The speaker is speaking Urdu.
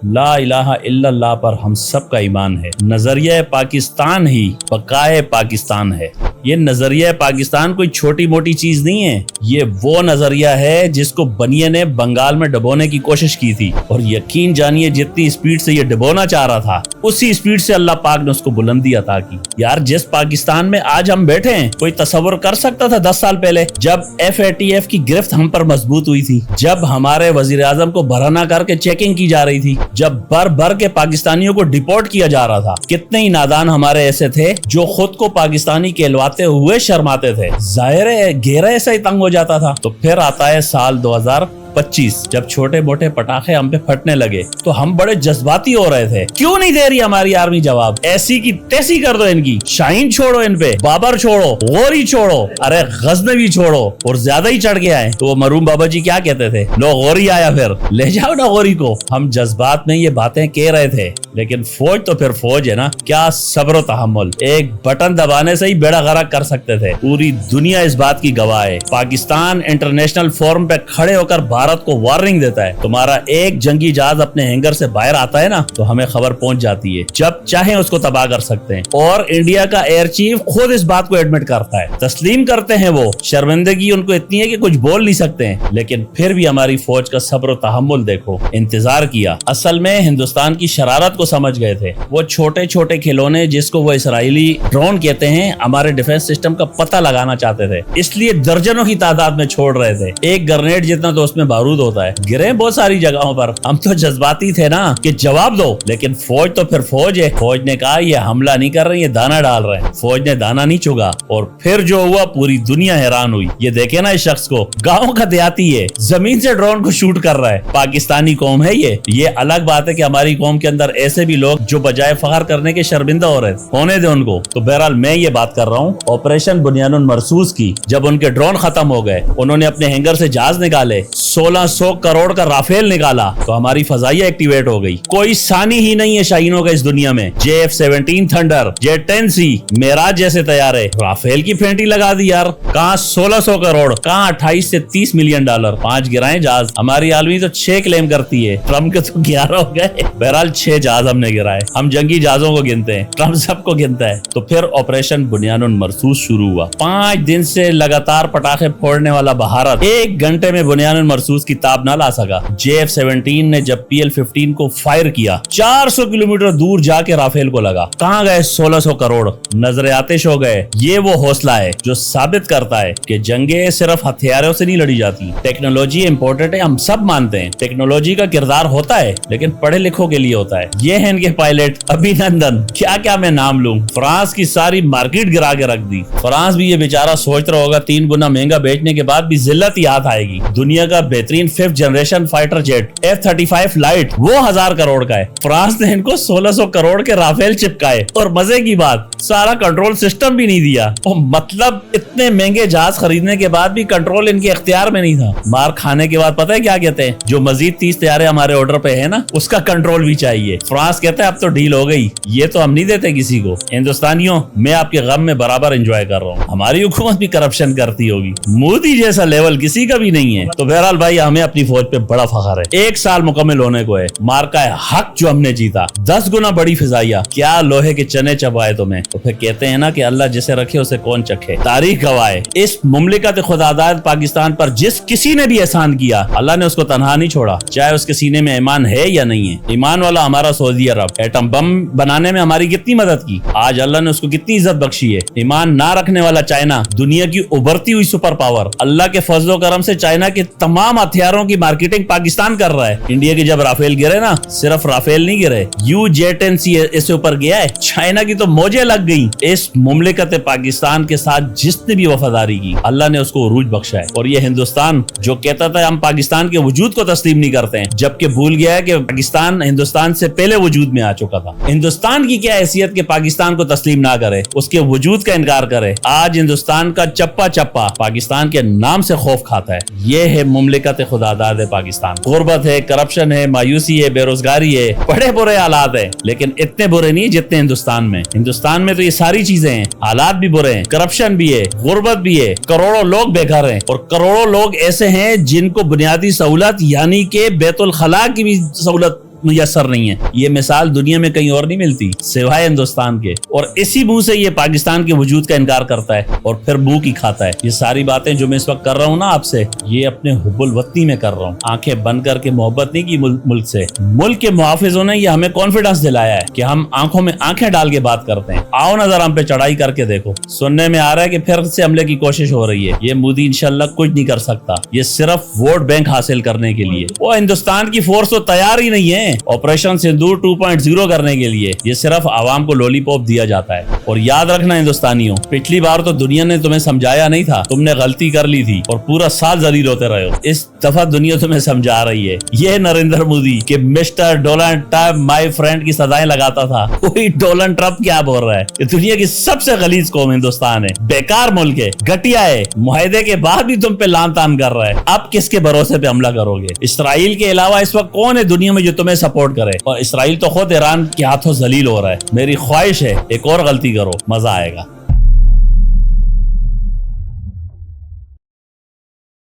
لا الہ الا اللہ پر ہم سب کا ایمان ہے. نظریہ پاکستان ہی بقائے پاکستان ہے. یہ نظریہ پاکستان کوئی چھوٹی موٹی چیز نہیں ہے. یہ وہ نظریہ ہے جس کو بنیے نے بنگال میں ڈبونے کی کوشش کی تھی, اور یقین جانیے جتنی اسپیڈ سے یہ ڈبونا چاہ رہا تھا اسی اسپیڈ سے اللہ پاک نے اس کو بلندی عطا کی. یار جس پاکستان میں آج ہم بیٹھے ہیں کوئی تصور کر سکتا تھا 10 سال پہلے, جب FATF کی گرفت ہم پر مضبوط ہوئی تھی, جب ہمارے وزیر اعظم کو برہنہ کر کے چیکنگ کی جا رہی تھی, جب بھر کے پاکستانیوں کو ڈیپورٹ کیا جا رہا تھا, کتنے ہی نادان ہمارے ایسے تھے جو خود کو پاکستانی کہلواتے ہوئے شرماتے تھے. ظاہر ہے گھیرا ایسا ہی تنگ ہو جاتا تھا. تو پھر آتا ہے سال 2025, جب چھوٹے موٹے پٹاخے ہم پہ پھٹنے لگے تو ہم بڑے جذباتی ہو رہے تھے. کیوں نہیں دے رہی ہماری آرمی جواب؟ ایسی کی تیسی کر دو ان کی. شاہین چھوڑو, ان پہ بابر چھوڑو, غوری چھوڑو, ارے غزنوی چھوڑو, اور زیادہ ہی چڑھ کے آئے. تو وہ مرحوم بابا جی کیا کہتے تھے, لو غوری آیا, پھر لے جاؤ نا غوری کو. ہم جذبات میں یہ باتیں کہہ رہے تھے, لیکن فوج تو پھر فوج ہے نا. کیا صبر و تحمل, ایک بٹن دبانے سے ہی بیڑا غرق کر سکتے تھے. پوری دنیا اس بات کی گواہ ہے. پاکستان انٹرنیشنل فورم پہ کھڑے ہو کر بھارت کو وارننگ دیتا ہے, تمہارا ایک جنگی جہاز اپنے ہینگر سے باہر آتا ہے نا تو ہمیں خبر پہنچ جاتی ہے, جب چاہیں اس کو تباہ کر سکتے ہیں. اور انڈیا کا ایئر چیف خود اس بات کو ایڈمٹ کرتا ہے, تسلیم کرتے ہیں وہ. شرمندگی ان کو اتنی ہے کہ کچھ بول نہیں سکتے ہیں, لیکن پھر بھی ہماری فوج کا صبر و تحمل دیکھو. انتظار کیا. اصل میں ہندوستان کی شرارت کو سمجھ گئے تھے. وہ چھوٹے چھوٹے کھلونے جس کو وہ اسرائیلی ڈرون کہتے ہیں ہمارے ڈیفنس سسٹم کا پتہ لگانا چاہتے تھے, اس لیے درجنوں کی تعداد میں چھوڑ رہے تھے. ایک گرنیڈ جتنا تو اس میں بارود ہوتا ہے. گرے بہت ساری جگہوں پر. ہم تو جذباتی تھے نا کہ جواب دو, لیکن فوج تو پھر فوج ہے. فوج نے کہا یہ حملہ نہیں کر رہے, یہ دانا ڈال رہے ہیں. فوج نے دانا نہیں چگا, اور پھر جو ہوا پوری دنیا حیران ہوئی. یہ دیکھے نا اس شخص کو, گاؤں کا دیہاتی ہے, زمین سے ڈرون کو شوٹ کر رہا ہے. پاکستانی قوم ہے یہ الگ بات ہے کہ ہماری قوم کے اندر ایسے بھی لوگ جو بجائے فخر کرنے کے شرمندہ ہو رہے, ہونے دے ان کو. تو بہرحال میں یہ بات کر رہا ہوں آپریشن بنیان المرصوص کی. جب ان کے ڈرون ختم ہو گئے, انہوں نے اپنے ہینگر سے جہاز نکالے, 1600 کروڑ کا رافیل نکالا, تو ہماری فضائیہ ایکٹیویٹ ہو گئی. کوئی ثانی ہی نہیں ہے شاہینوں کا اس دنیا میں. JF-17 تھنڈر, J-10C, میراج جیسے طیارے, رافیل کی پھینٹی لگا دی یار. کہاں 1600 کروڑ, کہاں 28 سے 30 ملین ڈالر. 5 گرائیں جہاز. ہماری عالمی تو 6 کلیم کرتی ہے, ٹرمپ کے تو 11 ہو گئے. بہرحال 6 جہاز ہم نے گرائے. ہم جنگی جہازوں کو گنتے ہیں, ٹرمپ سب کو گنتا ہے. تو پھر آپریشن بنیان المرصوص شروع ہوا. 5 دن سے لگاتار پٹاخے پھوڑنے والا بھارت 1 گھنٹے میں بنیان المرصوص کی تاب نہ لا سکا. JF-17 نے جب PL-15 کو فائر کیا, 400 کلومیٹر دور جا کے رافیل کو لگا. کہاں گئے 1600 کروڑ؟ نظر آتش ہو گئے. یہ وہ حوصلہ ہے جو ثابت کرتا ہے کہ جنگیں صرف ہتھیاروں سے نہیں لڑی جاتی. ٹیکنالوجی امپورٹنٹ ہے, ہم سب مانتے ہیں. ٹیکنالوجی کا کردار ہوتا ہے, لیکن پڑھے لکھوں کے لیے ہوتا ہے. یہ ہیں ان کے پائلٹ ابھینندن, کیا میں نام لوں. فرانس کی ساری مارکیٹ گرا کے رکھ دی. فرانس بھی یہ بیچارہ سوچ رہا ہوگا 3 گنا مہنگا بیچنے کے بعد بھی ذلت ہی ہاتھ آئے گی. دنیا کا بہترین 5th generation fighter jet F-35 light وہ 1000 کروڑ کا ہے. فرانس نے ان کو 1600 کروڑ کے رافیل چپکائے, اور مزے کی بات سارا کنٹرول سسٹم بھی نہیں دیا. مطلب اتنے مہنگے جہاز خریدنے کے بعد بھی کنٹرول ان کے اختیار میں نہیں تھا. مار کھانے کے بعد پتہ ہے کیا کہتے ہیں, جو مزید 30 طیارے ہمارے آرڈر پہ ہے نا اس کا کنٹرول بھی چاہیے. فرانس کہتا ہے اب تو ڈیل ہو گئی, یہ تو ہم نہیں دیتے کسی کو. ہندوستانیوں, میں آپ کے غم میں برابر انجوائے کر رہا ہوں. ہماری حکومت بھی کرپشن کرتی ہوگی, مودی جیسا لیول کسی کا بھی نہیں ہے. تو بہرحال بھائی ہمیں اپنی فوج پہ بڑا فخر ہے. 1 سال مکمل ہونے کو ہے. مارکا ہے حق جو ہم نے جیتا, 10 گنا بڑی فضائیہ. کیا لوہے کے چنے چبائے تمہیں. تو پھر کہتے ہیں نا کہ اللہ جسے رکھے اسے کون چکھے. تاریخ گواہ ہے, اس مملکت خداداد پاکستان پر جس کسی نے بھی احسان کیا, اللہ نے اس کو تنہا نہیں چھوڑا, چاہے اس کے سینے میں ایمان ہے یا نہیں ہے. ایمان والا ہمارا سعودی عرب, ایٹم بم بنانے میں ہماری کتنی مدد کی, آج اللہ نے اس کو کتنی عزت بخشی ہے. ایمان نہ رکھنے والا چائنا, دنیا کی ابھرتی ہوئی سپر پاور, اللہ کے فضل و کرم سے چائنا کے تمام ہتھیاروں کی مارکیٹنگ پاکستان کر رہا ہے. انڈیا کے جب رافیل گرے نا, صرف رافیل نہیں گرے, J-10C اس سے اوپر گیا ہے. چائنا کی تو موجیں لگ گئی. اس مملکت پاکستان کے ساتھ جس نے بھی وفاداری کی, اللہ نے اس کو عروج بخشا ہے. اور یہ ہندوستان جو کہتا تھا ہم پاکستان کے وجود کو تسلیم نہیں کرتے ہیں, جبکہ بھول گیا ہے کہ پاکستان ہندوستان سے پہلے وجود میں آ چکا تھا. ہندوستان کی کیا حیثیت کہ پاکستان کو تسلیم نہ کرے, اس کے وجود کا انکار کرے. آج ہندوستان کا چپا چپا پاکستان کے نام سے خوف کھاتا ہے. یہ ہے مملکت خداداد پاکستان. غربت ہے, کرپشن ہے, مایوسی ہے, بے روزگاری ہے, بڑے برے حالات ہیں, لیکن اتنے برے نہیں جتنے ہندوستان میں. ہندوستان میں تو یہ ساری چیزیں ہیں, حالات بھی برے ہیں, کرپشن بھی ہے, غربت بھی ہے, کروڑوں لوگ بے گھر ہیں, اور کروڑوں لوگ ایسے ہیں جن کو بنیادی سہولت یعنی کہ بیت الخلاء کی بھی سہولت میسر نہیں ہے. یہ مثال دنیا میں کہیں اور نہیں ملتی سوائے ہندوستان کے, اور اسی منہ سے یہ پاکستان کے وجود کا انکار کرتا ہے اور پھر منہ کی کھاتا ہے. یہ ساری باتیں جو میں اس وقت کر رہا ہوں نا آپ سے, یہ اپنے حب الوطنی میں کر رہا ہوں, آنکھیں بند کر کے محبت نہیں کی ملک سے. ملک کے محافظوں نے یہ ہمیں کانفیڈنس دلایا ہے کہ ہم آنکھوں میں آنکھیں ڈال کے بات کرتے ہیں. آؤ نظر ہم پہ چڑھائی کر کے دیکھو. سننے میں آ رہا ہے کہ پھر سے حملے کی کوشش ہو رہی ہے. یہ مودی انشاءاللہ کچھ نہیں کر سکتا, یہ صرف ووٹ بینک حاصل کرنے کے لیے. وہ ہندوستان کی فورس تو تیار ہی نہیں ہے آپریشن سندور 2.0 کرنے کے لیے. یہ صرف عوام کو لولی پاپ دیا جاتا ہے. اور یاد رکھنا ہندوستانیوں, پچھلی بار تو دنیا نے تمہیں سمجھایا نہیں تھا, تم نے غلطی کر لی تھی اور پورا سال ذلیل ہوتے رہے ہو. اس دفعہ دنیا تمہیں سمجھا رہی ہے. یہ نریندر مودی کہ Mr Donald Trump my friend کی سزائیں لگاتا تھا, وہی ڈونلڈ ٹرمپ کیا بول رہا ہے کہ دنیا کی سب سے غلیظ قوم ہندوستان ہے, بیکار ملک ہے, گھٹیا ہے, معاہدے کے بعد بھی تم پہ لان تان کر رہا ہے. اب کس کے بھروسے پہ حملہ کرو گے؟ اسرائیل کے علاوہ اس وقت کون ہے دنیا میں جو تمہیں سپورٹ کرے؟ اور اسرائیل تو خود ایران کے ہاتھوں ذلیل ہو رہا ہے. میری خواہش ہے ایک اور غلطی کرو, مزہ آئے گا.